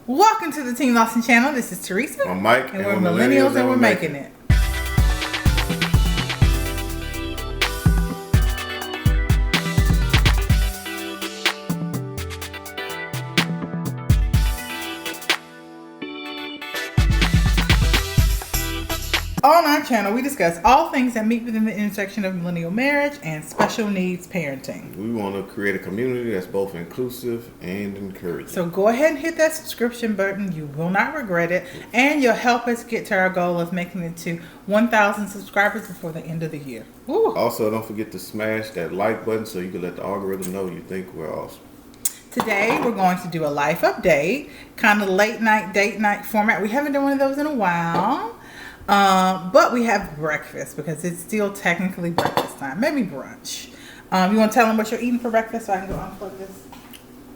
Welcome to the TeamLawson channel. This is Theresa. I'm Mike, and we're millennials and we're making it. On our channel, we discuss all things that meet within the intersection of millennial marriage and special needs parenting. We want to create a community that's both inclusive and encouraging. So go ahead and hit that subscription button. You will not regret it. And you'll help us get to our goal of making it to 1,000 subscribers before the end of the year. Ooh. Also, don't forget to smash that like button so you can let the algorithm know you think we're awesome. Today, we're going to do a life update, kind of late night, date night format. We haven't done one of those in a while. But we have breakfast because it's still technically breakfast time. Maybe brunch. You want to tell them what you're eating for breakfast so I can go unplug this?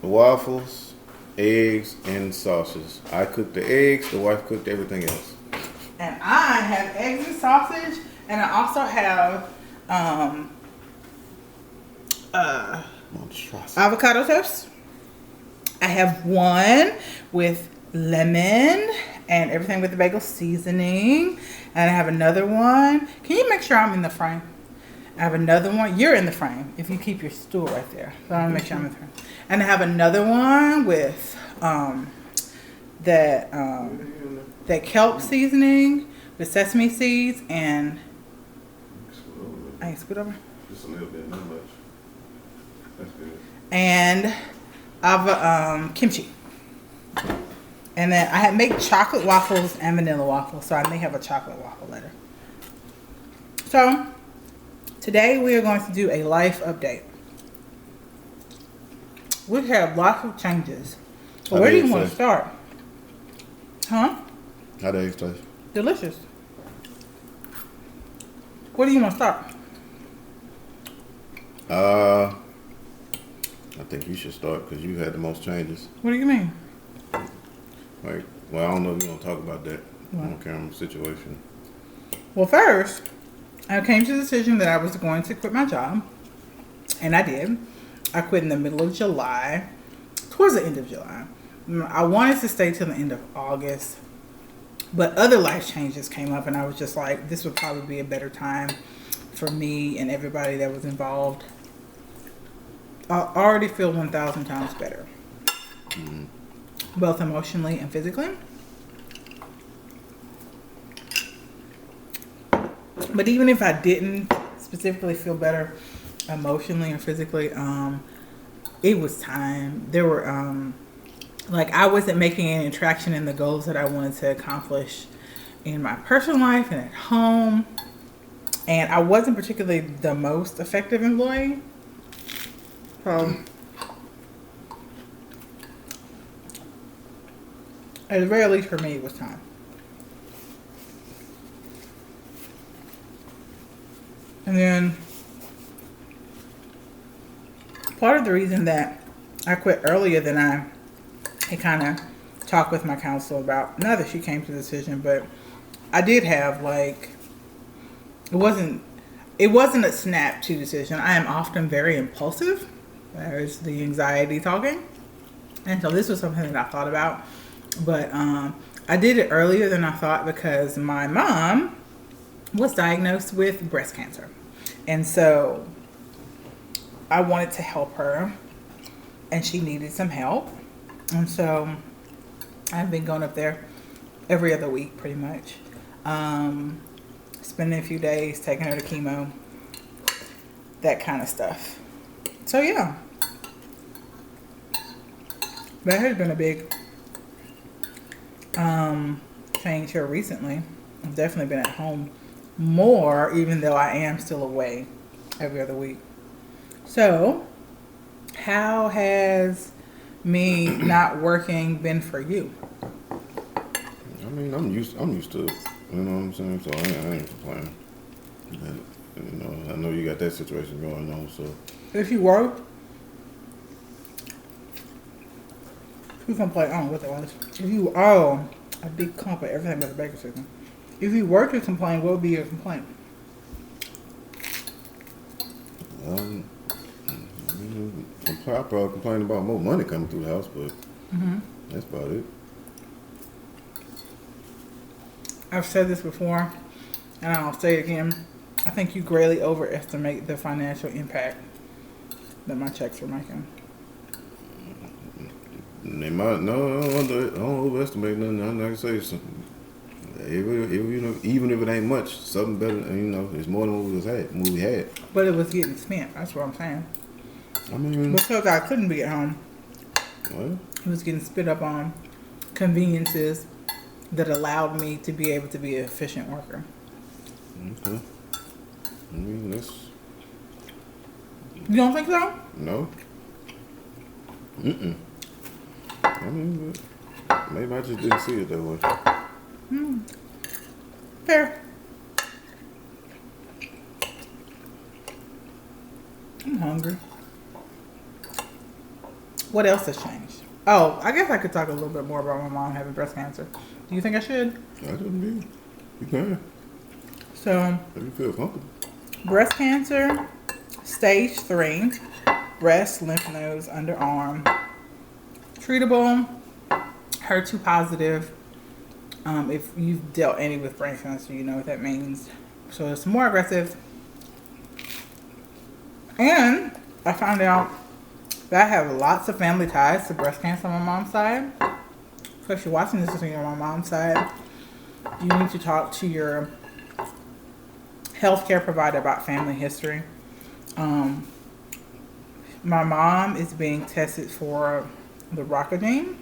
Waffles, eggs, and sausage. I cooked the eggs. The wife cooked everything else. And I have eggs and sausage. And I also have avocado toast. I have one with lemon and everything with the bagel seasoning. And I have another one. Can you make sure I'm in the frame? I have another one. You're in the frame if you keep your stool right there. So I want to make sure I'm in the frame. And I have another one with that kelp seasoning with sesame seeds and I ain't scoot over. Just a little bit, not much. That's good. And kimchi. And then I had made chocolate waffles and vanilla waffles, so I may have a chocolate waffle later. So today we are going to do a life update. We've had lots of changes. But where do you want to start? Huh? How do eggs taste? Delicious. Where do you want to start? I think you should start because you had the most changes. What do you mean? Like, well, I don't know if you want to talk about that on camera situation. Well, first, I came to the decision that I was going to quit my job. And I did. I quit in the middle of July, towards the end of July. I wanted to stay till the end of August. But other life changes came up and I was just like, this would probably be a better time for me and everybody that was involved. I already feel 1,000 times better. Mm-hmm. Both emotionally and physically. But even if I didn't specifically feel better emotionally and physically, it was time. There were, I wasn't making any traction in the goals that I wanted to accomplish in my personal life and at home. And I wasn't particularly the most effective employee. So, at the very least for me, it was time. And then, part of the reason that I quit earlier than I kind of talked with my counselor about, not that she came to the decision, but I did have it wasn't a snap to decision. I am often very impulsive. There's the anxiety talking. And so this was something that I thought about. But I did it earlier than I thought because my mom was diagnosed with breast cancer. And so I wanted to help her and she needed some help. And so I've been going up there every other week pretty much. Spending a few days, taking her to chemo, that kind of stuff. So yeah. That has been a big change here recently. I've definitely been at home more, even though I am still away every other week. So, how has me not working been for you? I mean, I'm used to it. You know what I'm saying? So I ain't complaining. I know you got that situation going on. So if you work, who complain? I don't know what that was. If you a big clump of everything but the bacon system. If you were to complain, what would be your complaint? I probably complain about more money coming through the house, but that's about it. I've said this before, and I'll say it again. I think you greatly overestimate the financial impact that my checks are making. They might no, I don't overestimate nothing. I'm not gonna say something. Even if it ain't much, something better. It's more than what we had. But it was getting spent. That's what I'm saying. I mean, Because I couldn't be at home, well, it was getting spit up on conveniences that allowed me to be able to be an efficient worker. okay. I mean, that's You don't think so? no. I mean, but maybe I just didn't see it that way. Fair. I'm hungry. What else has changed? Oh, I guess I could talk a little bit more about my mom having breast cancer. Do you think I should? I didn't be. You can. So, If you feel comfortable. breast cancer, stage 3, breast, lymph nodes, underarm, treatable, HER2 positive. If you've dealt any with brain cancer, you know what that means. So it's more aggressive. And I found out that I have lots of family ties to breast cancer on my mom's side. So if you're watching this on my mom's side, you need to talk to your healthcare provider about family history. My mom is being tested for the BRCA gene.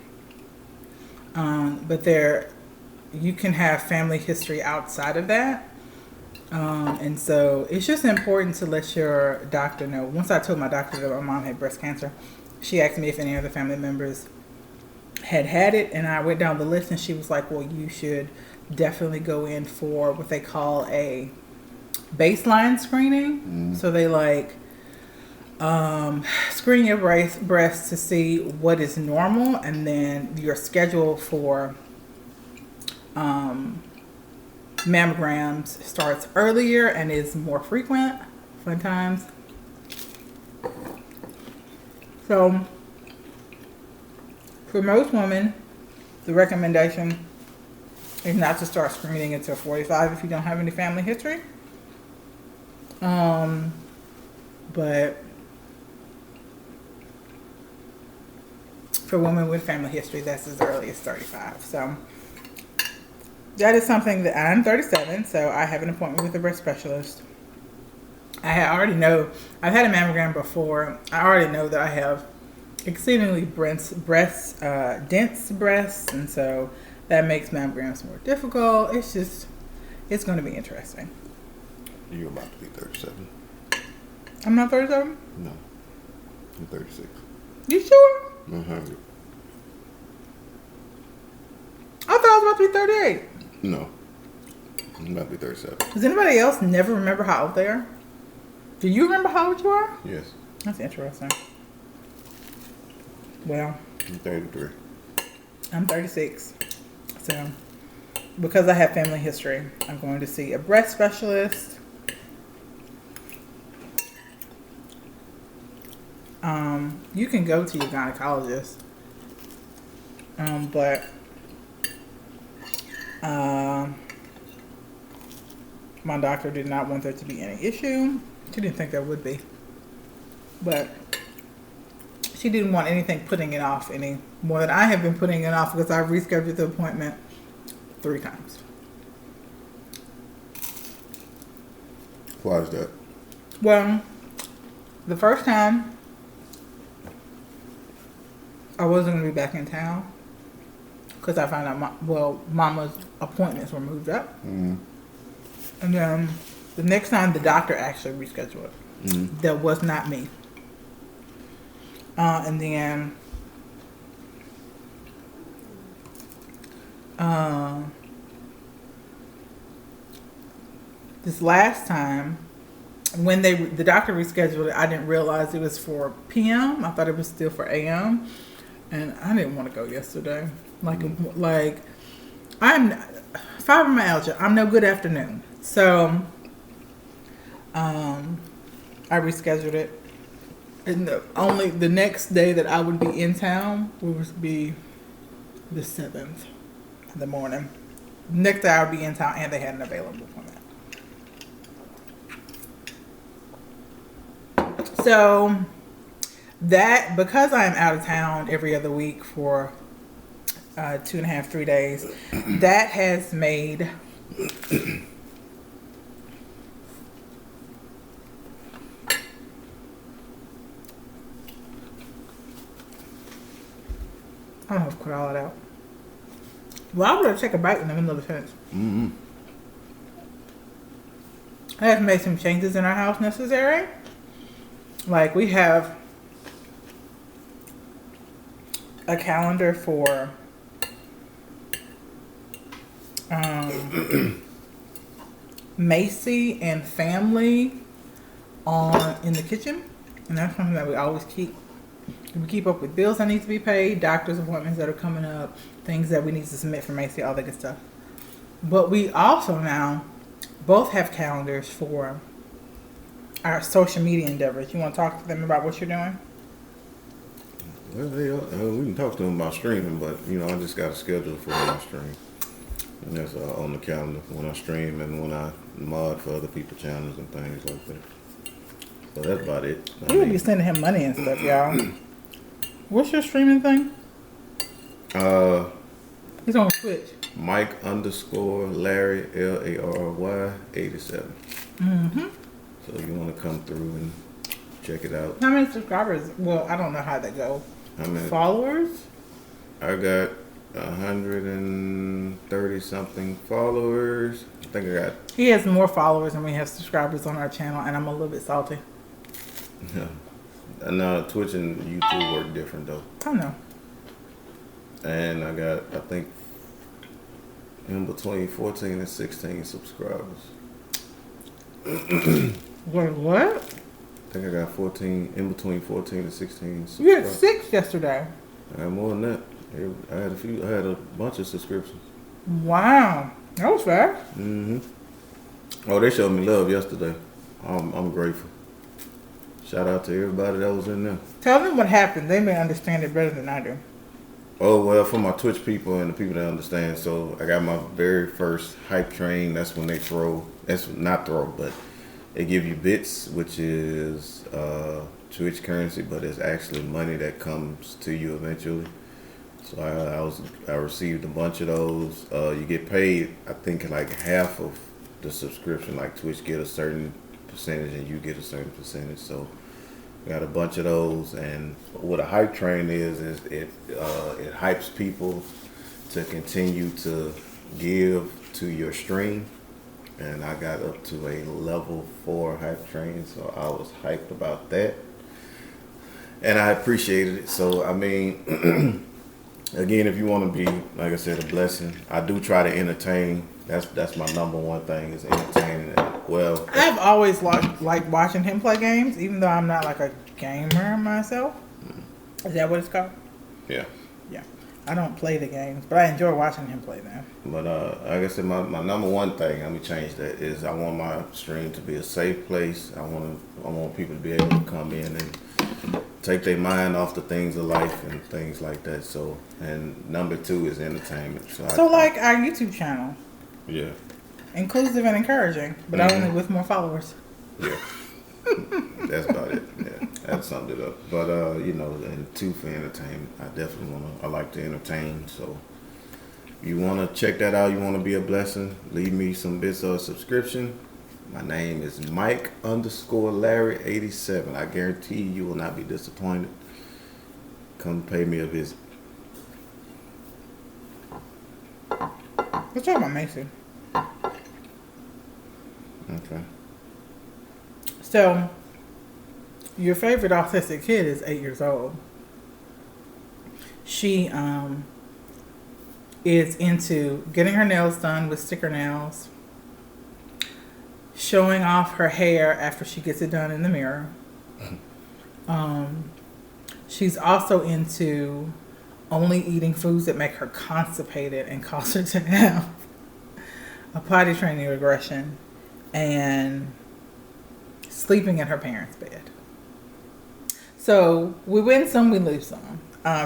But you can have family history outside of that. And so it's just important to let your doctor know. Once I told my doctor that my mom had breast cancer, she asked me if any other family members had it. And I went down the list and she was like, well, you should definitely go in for what they call a baseline screening. So they screen your breasts to see what is normal, and then your schedule for mammograms starts earlier and is more frequent. Fun times. So for most women, the recommendation is not to start screening until 45 if you don't have any family history. But for women with family history, that's as early as 35. So that is something that I'm 37, so I have an appointment with a breast specialist. I've had a mammogram before. I already know that I have exceedingly dense breasts, and so that makes mammograms more difficult. It's going to be interesting. You're about to be 37. I'm not 37? No. I'm 36. You sure? 100. I thought I was about to be 38. No. I'm about to be 37. Does anybody else never remember how old they are? Do you remember how old you are? Yes. That's interesting. Well, I'm 33. I'm 36. So, because I have family history, I'm going to see a breast specialist. You can go to your gynecologist. But my doctor did not want there to be any issue. She didn't think there would be. But she didn't want anything putting it off any more than I have been putting it off, because I've rescheduled the appointment 3 times. Why is that? Well, the first time I wasn't going to be back in town because I found out Mama's appointments were moved up. Mm-hmm. And then the next time the doctor actually rescheduled it. Mm-hmm. That was not me. And then this last time, when the doctor rescheduled it, I didn't realize it was for PM. I thought it was still for AM, and I didn't want to go yesterday. Like I'm fibromyalgia. I'm no good afternoon, so I rescheduled it. And the next day that I would be in town would be the 7th in the morning. Next day I'll be in town, and they had an available appointment. So that, because I am out of town every other week for 2.5, 3 days, that has made I don't know if I put all that out. Well, I would have taken a bite in the middle of the sentence. Mm-hmm. I have made some changes in our house necessary. Like, we have a calendar for Macy and family in the kitchen, and that's something that we always keep. We keep up with bills that need to be paid, doctor's appointments that are coming up, things that we need to submit for Macy, all that good stuff. But we also now both have calendars for our social media endeavors. You want to talk to them about what you're doing? Well, we can talk to them about streaming, but I just got a schedule for when I stream, and that's on the calendar when I stream and when I mod for other people's channels and things like that. So that's about it. We would be sending him money and stuff, y'all. What's your streaming thing? He's on Twitch. Mike_Larry LARY 87. Mm-hmm. So you want to come through and check it out. How many subscribers? Well, I don't know how that go. How many followers? I got 130 something followers. I think I got. He has more followers than we have subscribers on our channel, and I'm a little bit salty. Yeah. No, Twitch and YouTube work different though. I know. And I got, I think, in between 14 and 16 subscribers. Wait, what? I think I got 14, in between 14 and 16 subscribers. You had 6 yesterday. I had more than that. I had a bunch of subscriptions. Wow. That was fast. Mm-hmm. Oh, they showed me love yesterday. I'm grateful. Shout out to everybody that was in there. Tell them what happened. They may understand it better than I do. Oh, well, for my Twitch people and the people that understand, so I got my very first hype train. That's when they throw, that's not throw, but they give you bits, which is Twitch currency, but it's actually money that comes to you eventually. So I received a bunch of those. You get paid, I think, like half of the subscription. Like Twitch get a certain percentage and you get a certain percentage. So got a bunch of those. And what a hype train is it hypes people to continue to give to your stream. And I got up to a level 4 hype train, so I was hyped about that. And I appreciated it. So I mean, again, if you want to be, like I said, a blessing, I do try to entertain. That's my number one thing, is entertaining. Well, I've always liked watching him play games, even though I'm not like a gamer myself. Is that what it's called? Yeah. Yeah. I don't play the games, but I enjoy watching him play them. But like I said, my number one thing, let me change that, is I want my stream to be a safe place. I want people to be able to come in and take their mind off the things of life and things like that. So, and number 2 is entertainment. So like our YouTube channel. Yeah. Inclusive and encouraging, but only with more followers. Yeah. That's about it. Yeah. That summed it up. But and 2 for entertainment. I like to entertain. So you wanna check that out, you wanna be a blessing, leave me some bits of a subscription. My name is Mike_Larry 87. I guarantee you will not be disappointed. Come pay me a visit. Let's talk about Macy. Okay. So, your favorite autistic kid is 8 years old. She is into getting her nails done with sticker nails, showing off her hair after she gets it done in the mirror. She's also into only eating foods that make her constipated and cause her to have a potty training regression, and sleeping in her parents' bed. So we win some, we lose some.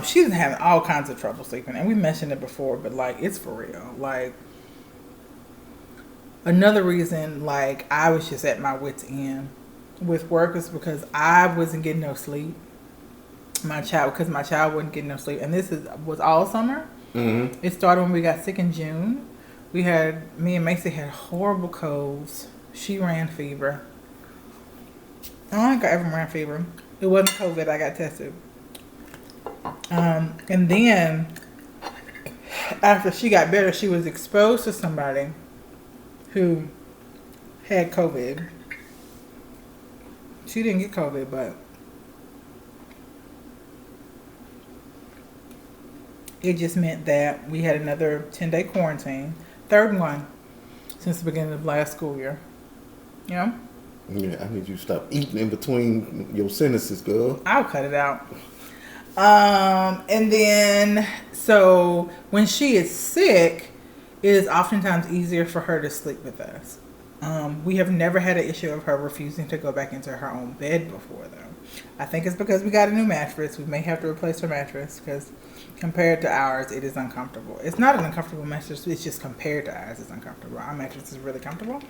She's having all kinds of trouble sleeping, and we mentioned it before, but like, it's for real. Like, another reason, like, I was just at my wit's end with work is because I wasn't getting no sleep. My child wasn't getting no sleep. And was all summer. Mm-hmm. It started when we got sick in June. Me and Macy had horrible colds. She ran fever. I don't think I ever ran fever. It wasn't COVID. I got tested. And then after she got better, she was exposed to somebody who had COVID. She didn't get COVID, but it just meant that we had another 10-day quarantine. Third one since the beginning of last school year. Yeah? Yeah, I need you to stop eating in between your sentences, girl. I'll cut it out. And then, so when she is sick, it is oftentimes easier for her to sleep with us. We have never had an issue of her refusing to go back into her own bed before, though. I think it's because we got a new mattress. We may have to replace her mattress because compared to ours, it is uncomfortable. It's not an uncomfortable mattress. It's just compared to ours, it's uncomfortable. Our mattress is really comfortable.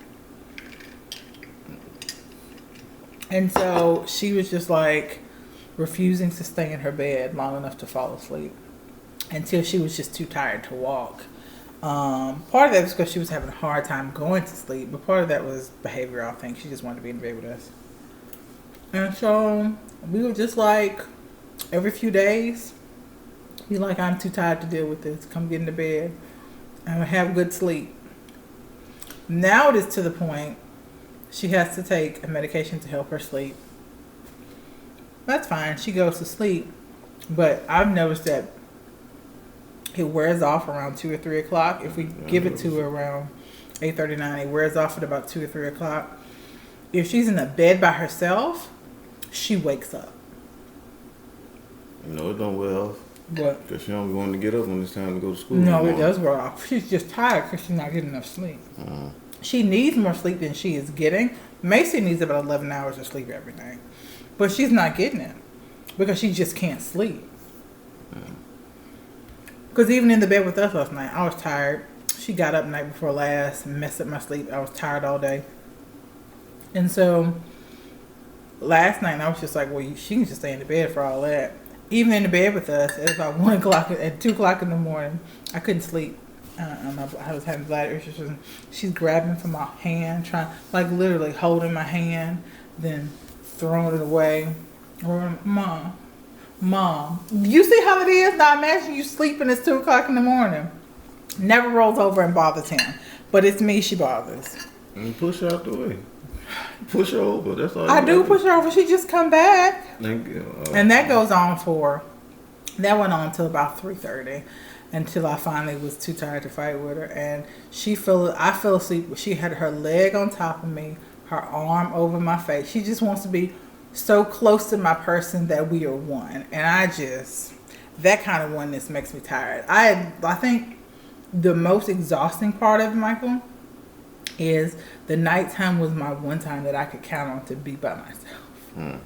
And so she was just like refusing to stay in her bed long enough to fall asleep until she was just too tired to walk. Part of that was because she was having a hard time going to sleep, but part of that was behavioral. I think she just wanted to be in bed with us. And so we were just like, every few days, be like, I'm too tired to deal with this. Come get into bed and have good sleep. Now it is to the point she has to take a medication to help her sleep. That's fine. She goes to sleep. But I've noticed that it wears off around 2 or 3 o'clock. If we give it to her around 8:39, it wears off at about 2 or 3 o'clock. If she's in the bed by herself, she wakes up. No, it don't wear off. What? Because she don't want to get up when it's time to go to school. No, it does wear off. She's just tired because she's not getting enough sleep. She needs more sleep than she is getting. Macy needs about 11 hours of sleep every night. But she's not getting it because she just can't sleep. Because even in the bed with us last night, I was tired. She got up night before last, messed up my sleep. I was tired all day. And so last night, I was just like, well, she can just stay in the bed for all that. Even in the bed with us, at about 1 o'clock, at 2 o'clock in the morning, I couldn't sleep. I was having bladder issues. She's grabbing for my hand, like literally holding my hand, then throwing it away. Or, Mom, you see how it is? Now imagine you sleeping, it's 2 o'clock in the morning. Never rolls over and bothers him. But it's me she bothers. And push her out the way. Push her over. That's all. I do push her over. She just come back. Thank you. And that went on until about 3:30. Until I finally was too tired to fight with her. And I fell asleep. She had her leg on top of me, her arm over my face. She just wants to be so close to my person that we are one. And that kind of oneness makes me tired. I think the most exhausting part of it, Michael, is the nighttime was my one time that I could count on to be by myself.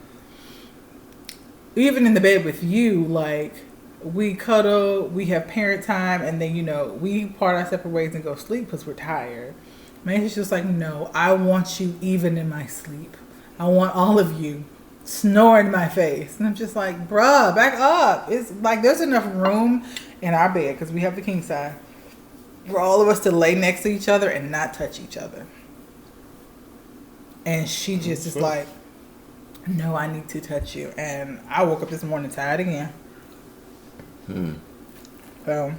Even in the bed with you, like, we cuddle, we have parent time, and then, we part our separate ways and go sleep because we're tired. Man, it's just like, no, I want you even in my sleep. I want all of you snoring in my face. And I'm just like, bruh, back up. It's like there's enough room in our bed because we have the king side for all of us to lay next to each other and not touch each other. And she just is like, no, I need to touch you. And I woke up this morning tired again. So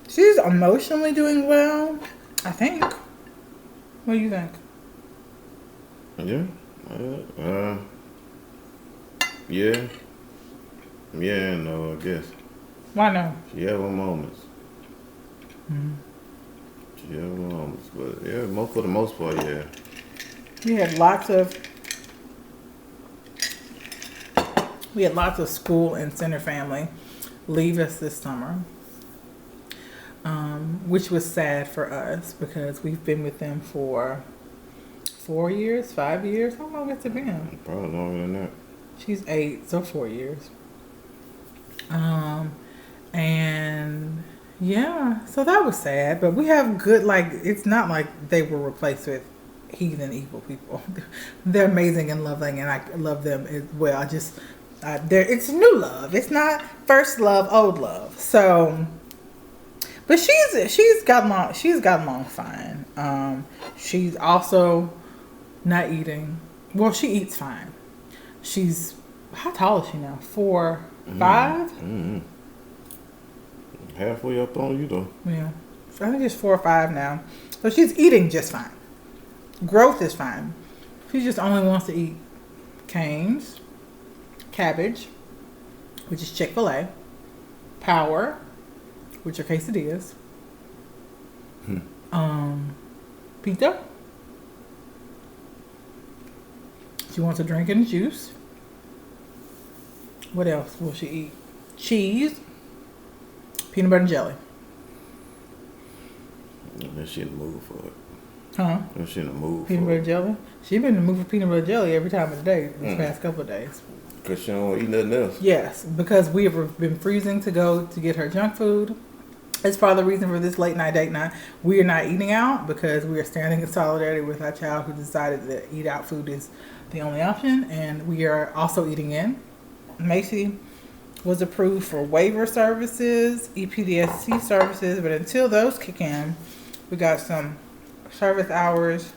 she's emotionally doing well, I think. What do you think? Yeah. Yeah, no, I guess. Why no? She had her moments. She had her moments, but yeah, for the most part, yeah. We had lots of school and center family leave us this summer, which was sad for us because we've been with them for 4 years, 5 years. How long has it been? Probably longer than that. She's 8, so 4 years. And Yeah, so that was sad, but we have good, like, it's not like they were replaced with heathen evil people. They're amazing and loving, and I love them as well. It's new love. It's not first love, old love. So, but she's gotten along fine. She's also not eating. Well, she eats fine. She's, how tall is she now? 4, 5? Mm-hmm. Halfway up on you though. Yeah. So I think she's 4 or 5 now. So she's eating just fine. Growth is fine. She just only wants to eat Cane's, cabbage, which is Chick-fil-A, Power, which are quesadillas, pizza. She wants a drink and a juice. What else will she eat? Cheese, peanut butter and jelly. And she in the mood for it. Huh? And she in the mood Peanut for butter it. jelly? She been in the mood for peanut butter jelly every time of the day these past couple of days. Because she don't eat nothing else. Yes, because we have been freezing to go to get her junk food. It's part of the reason for this late night date night. We are not eating out because we are standing in solidarity with our child who decided that eat out food is the only option. And we are also eating in. Macy was approved for waiver services, EPDSC services, but until those kick in, we got some service hours.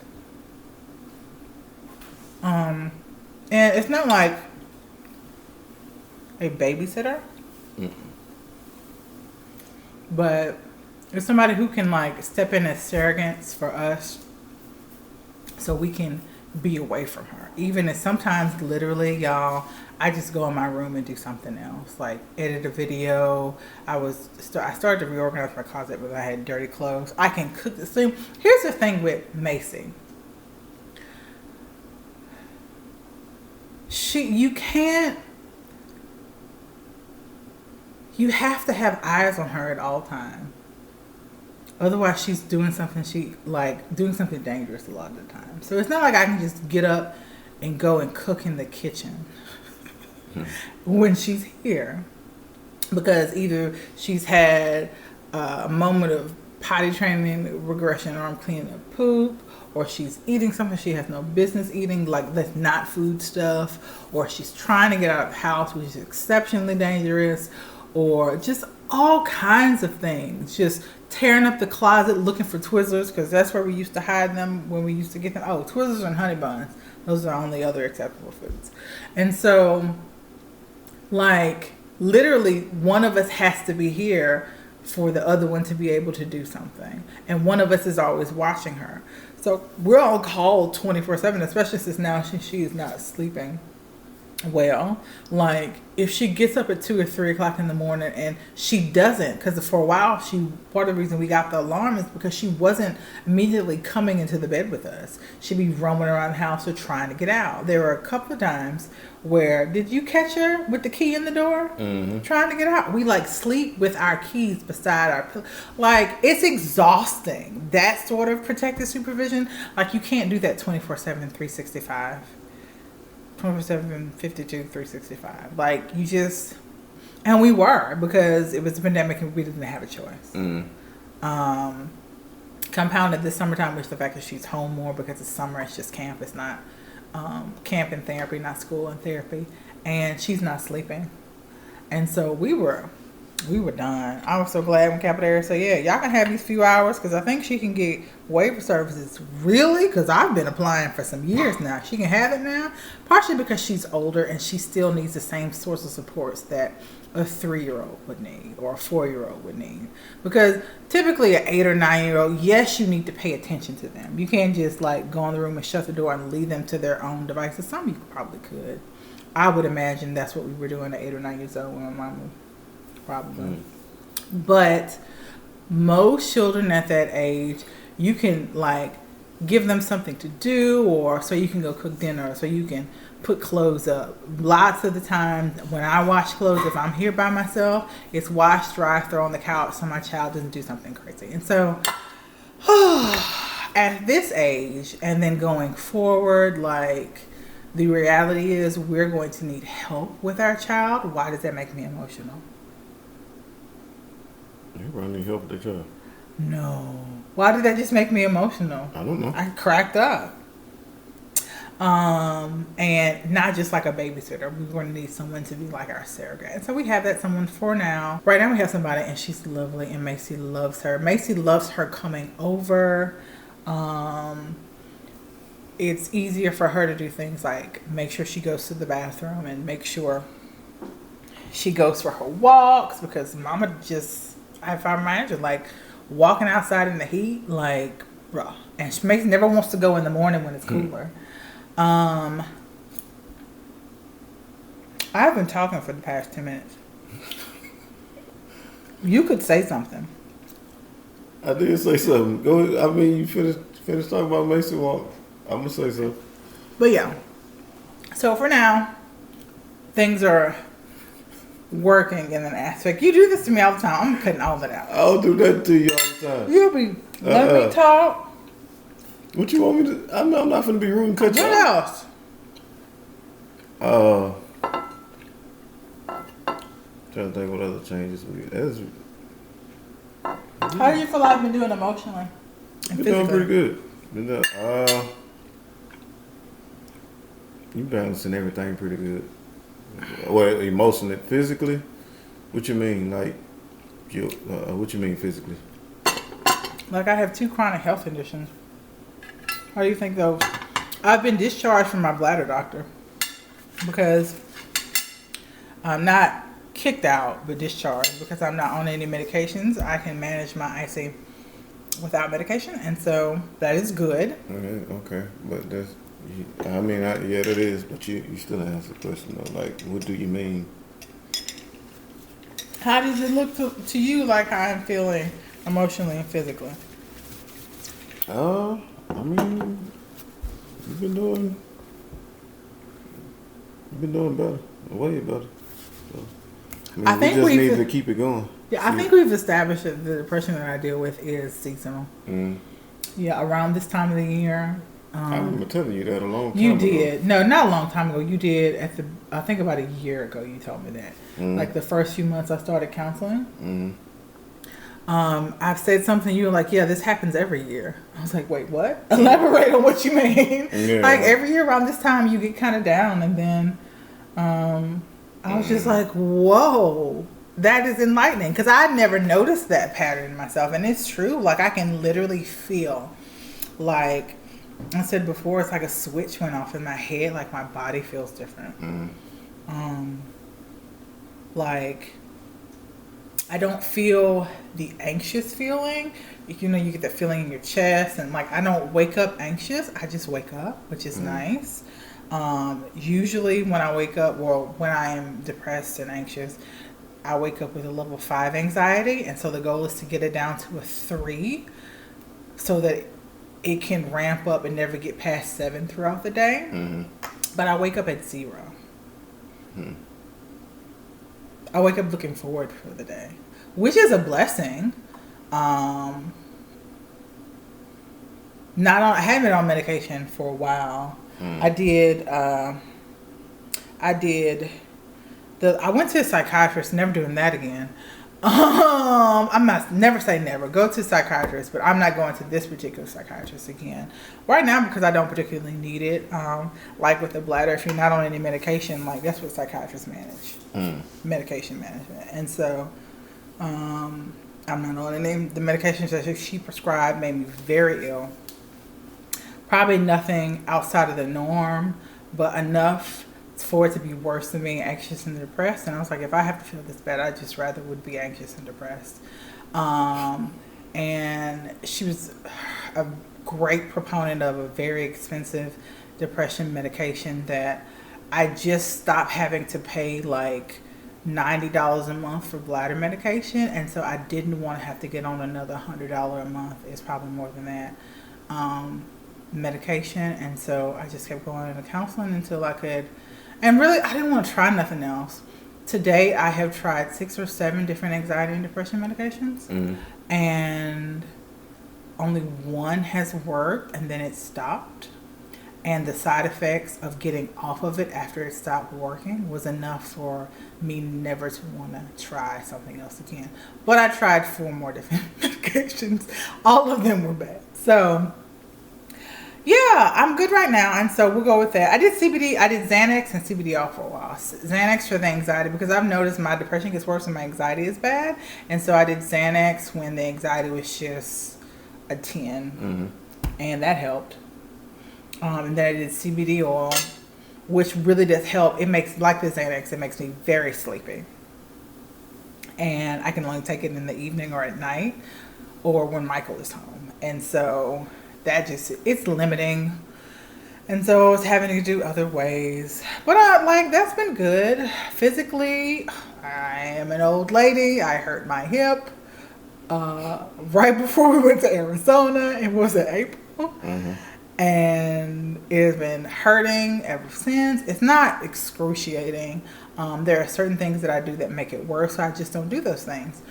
And it's not like a babysitter, but it's somebody who can like step in as surrogates for us so we can be away from her. Even if sometimes literally, y'all, I just go in my room and do something else, like edit a video. I started to reorganize my closet, but I had dirty clothes. I can cook the same. Here's the thing with Macy. You have to have eyes on her at all times. Otherwise, she's doing something dangerous a lot of the time. So it's not like I can just get up and go and cook in the kitchen when she's here, because either she's had a moment of potty training regression, or I'm cleaning up poop, or she's eating something she has no business eating, like that's not food stuff, or she's trying to get out of the house, which is exceptionally dangerous, or just all kinds of things. Just tearing up the closet looking for Twizzlers, because that's where we used to hide them when we used to get them. Oh, Twizzlers and honey buns. Those are only other acceptable foods. And so, like, literally one of us has to be here for the other one to be able to do something. And one of us is always watching her. So we're all called 24/7, especially since now she is not sleeping well. Like, if she gets up at 2 or 3 o'clock in the morning and she doesn't, because for a while part of the reason we got the alarm is because she wasn't immediately coming into the bed with us. She'd be roaming around the house or trying to get out. There were a couple of times where, did you catch her with the key in the door? Mm-hmm. Trying to get out. We like sleep with our keys beside our pillow. Like, it's exhausting. That sort of protective supervision. Like, you can't do that 24/7, 365. 24/7, 52, 365. Like, you just, and we were, because it was a pandemic and we didn't have a choice. Compounded this summertime with the fact that she's home more because it's summer. It's just camp. It's not camp and therapy, not school and therapy. And she's not sleeping. And so we were done. I was so glad when Capitaria said, yeah, y'all can have these few hours, because I think she can get waiver services. Really? Because I've been applying for some years now. She can have it now, partially because she's older and she still needs the same sorts of supports that a 3-year-old would need or a 4-year-old would need. Because typically an 8 or 9-year-old, yes, you need to pay attention to them. You can't just like go in the room and shut the door and leave them to their own devices. Some people probably could. I would imagine that's what we were doing at 8 or 9 years old when my mom probably. But most children at that age, you can like give them something to do, or so you can go cook dinner, so you can put clothes up. Lots of the time when I wash clothes, if I'm here by myself, it's wash, dry, throw on the couch so my child doesn't do something crazy. And so at this age and then going forward, like, the reality is we're going to need help with our child. Why does that make me emotional? Everybody need help with their child. No. Why did that just make me emotional? I don't know. I cracked up. And not just like a babysitter. We were going to need someone to be like our surrogate. And so we have that someone for now. Right now we have somebody and she's lovely and Macy loves her. Macy loves her coming over. It's easier for her to do things like make sure she goes to the bathroom and make sure she goes for her walks, because mama just, if I imagine like walking outside in the heat, like, bruh. And she never wants to go in the morning when it's cooler. I've been talking for the past 10 minutes. You could say something. I did say something. Go ahead. I mean, you finished talking about Mason Walk. I'm gonna say something. But yeah. So for now, things are working in an aspect. You do this to me all the time. I'm cutting all that out. I'll do that to you all the time. You'll be let me talk. What you want me to? I'm not gonna be rude and cut you What off. else? Trying to think what other changes we. How do you feel like I've been doing emotionally and You're physically? doing pretty good. You balancing everything pretty good. Well, emotionally, physically. What you mean, like? What you mean physically? Like I have 2 chronic health conditions. How do you think those? I've been discharged from my bladder doctor because I'm not kicked out, but discharged because I'm not on any medications. I can manage my IC without medication, and so that is good. Okay, but that's. I mean, yeah, that is. But you still answer the question though. Like, what do you mean? How does it look to you like how I'm feeling emotionally and physically? I mean, you've been doing better, way better. So, I think we just we've- need to keep it going. Yeah, I think we've established that the depression that I deal with is seasonal. Yeah, around this time of the year. I remember telling you that a long time You ago. did. No, not a long time ago. You did I think about a year ago you told me that. Like the first few months I started counseling. I've said something, you were like, yeah, this happens every year. I was like, wait, what? Elaborate on what you mean. Yeah. Like every year around this time you get kind of down, and then I was just like, whoa, that is enlightening, because I never noticed that pattern in myself. And it's true. Like I can literally feel, like I said before, it's like a switch went off in my head. Like my body feels different. Like I don't feel the anxious feeling. You know, you get that feeling in your chest, and like I don't wake up anxious. I just wake up, which is nice. Usually when I wake up, well, when I am depressed and anxious, I wake up with a level 5 anxiety, and so the goal is to get it down to a 3 so that it can ramp up and never get past 7 throughout the day. But I wake up at 0. I wake up looking forward for the day, which is a blessing. I haven't been on medication for a while. I went to a psychiatrist, never doing that again. I'm not, never say never. Go to a psychiatrist, but I'm not going to this particular psychiatrist again right now because I don't particularly need it. Like with the bladder, if you're not on any medication, like that's what psychiatrists manage, medication management. And so I'm not on any. The medications that she prescribed made me very ill. Probably nothing outside of the norm, but enough for it to be worse than being anxious and depressed. And I was like, if I have to feel this bad, I just rather would be anxious and depressed. And she was a great proponent of a very expensive depression medication that I just stopped having to pay like $90 a month for bladder medication. And so I didn't want to have to get on another $100 a month. It's probably more than that. Medication. And so I just kept going into counseling until I could. And really, I didn't want to try nothing else. Today, I have tried 6 or 7 different anxiety and depression medications. And only one has worked, and then it stopped. and the side effects of getting off of it after it stopped working was enough for me never to want to try something else again. But I tried 4 more different medications. All of them were bad. So yeah, I'm good right now, and so we'll go with that. I did CBD, I did Xanax and CBD all for a while. Xanax for the anxiety, because I've noticed my depression gets worse when my anxiety is bad, and so I did Xanax when the anxiety was just a 10, and that helped. And then I did CBD oil, which really does help. It makes, like the Xanax, it makes me very sleepy, and I can only take it in the evening or at night, or when Michael is home, and so that just, it's limiting. And so I was having to do other ways. But that's been good. Physically, I am an old lady. I hurt my hip right before we went to Arizona. It was in April. And it has been hurting ever since. It's not excruciating. There are certain things that I do that make it worse, so I just don't do those things.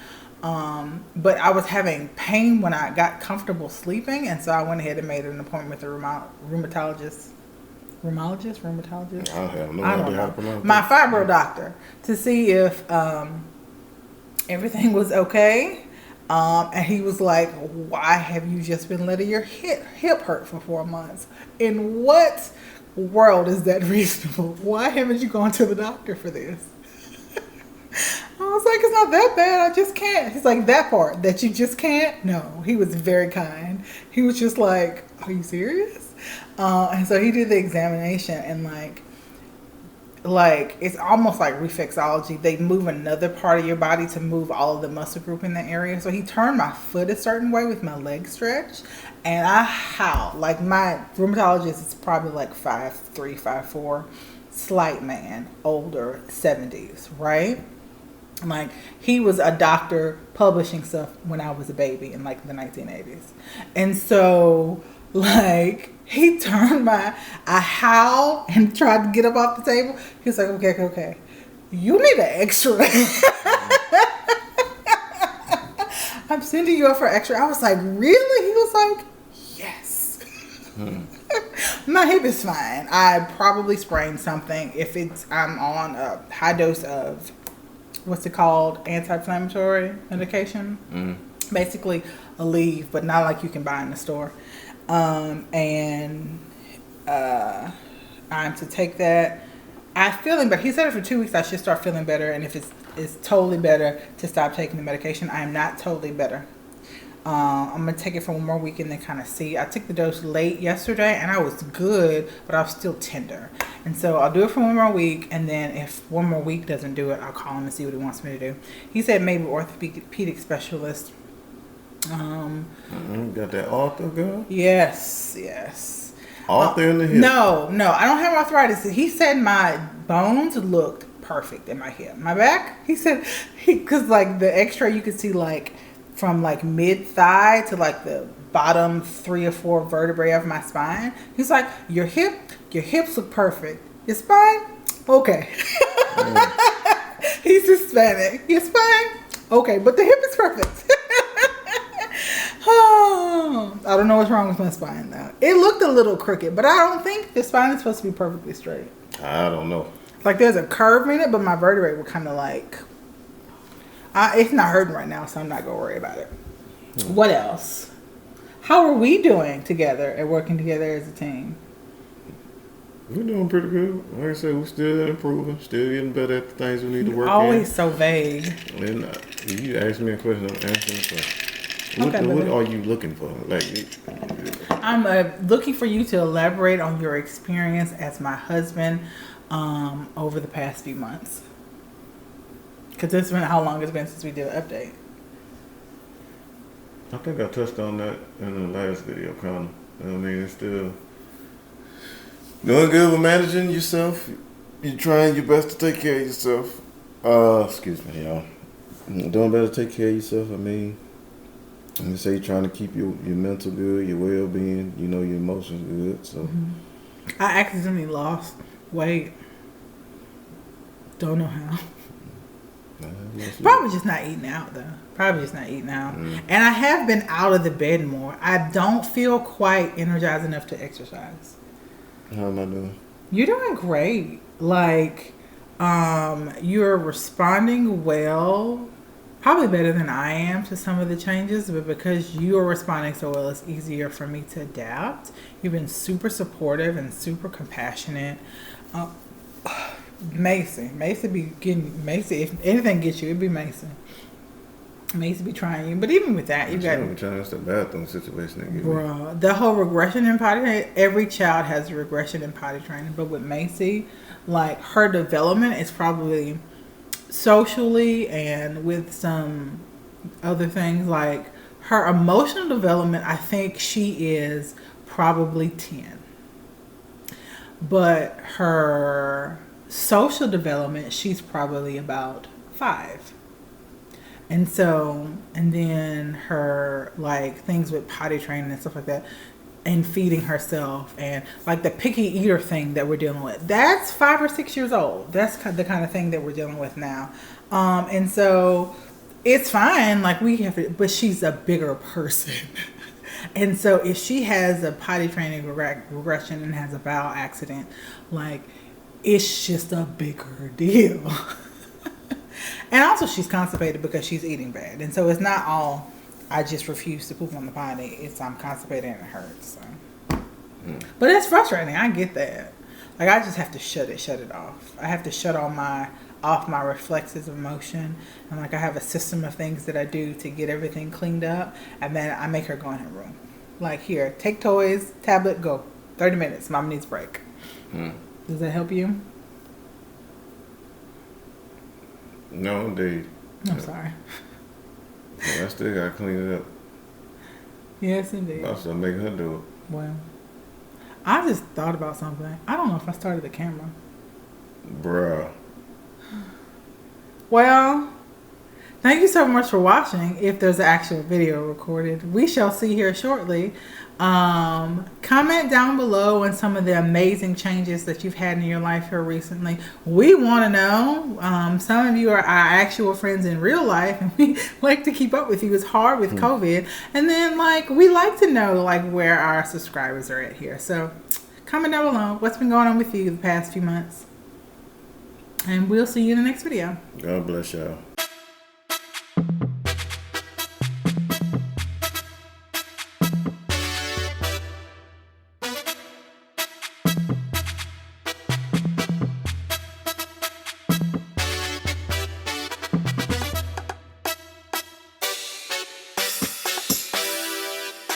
But I was having pain when I got comfortable sleeping, and so I went ahead and made an appointment with a rheumatologist. Rheumatologist? I have no idea how to pronounce my fibro doctor, to see if everything was okay. And he was like, "Why have you just been letting your hip hurt for 4 months? In what world is that reasonable? Why haven't you gone to the doctor for this?" I was like, "It's not that bad. I just can't." He's like, "That part that you just can't?" No, he was very kind. He was just like, "Are you serious?" And so he did the examination, and like it's almost like reflexology. They move another part of your body to move all of the muscle group in the area. So he turned my foot a certain way with my leg stretch, and I howled. Like, my rheumatologist is probably like 5'3", 5'4", slight man, older, 70s, right? Like, he was a doctor publishing stuff when I was a baby in like the 1980s. And so like he turned I howled and tried to get up off the table. He was like, okay, you need an x-ray. I'm sending you up for x-ray. I was like, really? He was like, yes. My hip is fine. I probably sprained something. If I'm on a high dose of, what's it called, anti-inflammatory medication. Basically a leave, but not like you can buy in the store. I'm to take that. I'm feeling better. He said it for 2 weeks I should start feeling better, and if it's totally better to stop taking the medication. I am not totally better. I'm gonna take it for 1 more week and then kind of see. I took the dose late yesterday and I was good, but I was still tender. And so I'll do it for 1 more week, and then if 1 more week doesn't do it, I'll call him and see what he wants me to do. He said maybe orthopedic specialist. Got that arthur girl? Yes. Arthur in the hip? No, I don't have arthritis. He said my bones looked perfect in my hip. My back, he said, because like the x-ray you could see like from like mid thigh to like the bottom 3 or 4 vertebrae of my spine. He's like, your hips look perfect. Your spine, okay. He's Hispanic. Your spine, okay, but the hip is perfect. I don't know what's wrong with my spine now. It looked a little crooked, but I don't think the spine is supposed to be perfectly straight. I don't know. Like there's a curve in it, but my vertebrae were kind of like, it's not hurting right now, so I'm not going to worry about it. What else? How are we doing together and working together as a team? We're doing pretty good. Like I said, we're still improving, still getting better at the things we need to work Always so vague. And you asked me a question, I'm answering a question. What are you looking for? I'm looking for you to elaborate on your experience as my husband over the past few months. Because it's been how long it's been since we did an update. I think I touched on that in the last video, kind of. I mean, it's still doing good with managing yourself. You're trying your best to take care of yourself. Excuse me, y'all. Doing better to take care of yourself. I mean, let me say you're trying to keep your mental good, your well-being, your emotions good. So I accidentally lost weight. Don't know how. Probably just not eating out though. And I have been out of the bed more. I don't feel quite energized enough to exercise. How am I doing? You're doing great. Like, you're responding well, probably better than I am to some of the changes, but because you are responding so well, it's easier for me to adapt. You've been super supportive and super compassionate. Uh, Macy be getting Macy. If anything gets you, it'd be Macy. Macy be trying you, but even with that, you got. That's the bathroom situation that give me. Bro, the whole regression in potty training, every child has a regression in potty training. But with Macy, like her development is probably socially and with some other things, like her emotional development, I think she is probably 10. But her social development, she's probably about 5. And so, and then her like things with potty training and stuff like that, and feeding herself, and like the picky eater thing that we're dealing with. That's 5 or 6 years old. That's the kind of thing that we're dealing with now. And so it's fine. Like we have to, but she's a bigger person. And so if she has a potty training regression and has a bowel accident, like it's just a bigger deal. And also she's constipated because she's eating bad. And so it's not all, I just refuse to poop on the potty. It's I'm constipated and it hurts. So. But it's frustrating. I get that. Like I just have to shut it off. I have to shut off my reflexes of motion. And like I have a system of things that I do to get everything cleaned up. And then I make her go in her room. Like here, take toys, tablet, go. 30 minutes. Mom needs a break. Does that help you? No, indeed. I'm sorry. Well, I still gotta clean it up. Yes, indeed. I'll start making her do it. Well, I just thought about something. I don't know if I started the camera. Bruh. Well, thank you so much for watching. If there's an actual video recorded, we shall see here shortly. Comment down below on some of the amazing changes that you've had in your life here recently. We want to know. Some of you are our actual friends in real life, and we like to keep up with you. It's hard with COVID, and then like we like to know like where our subscribers are at here. So comment down below what's been going on with you the past few months, and we'll see you in the next video. God bless y'all.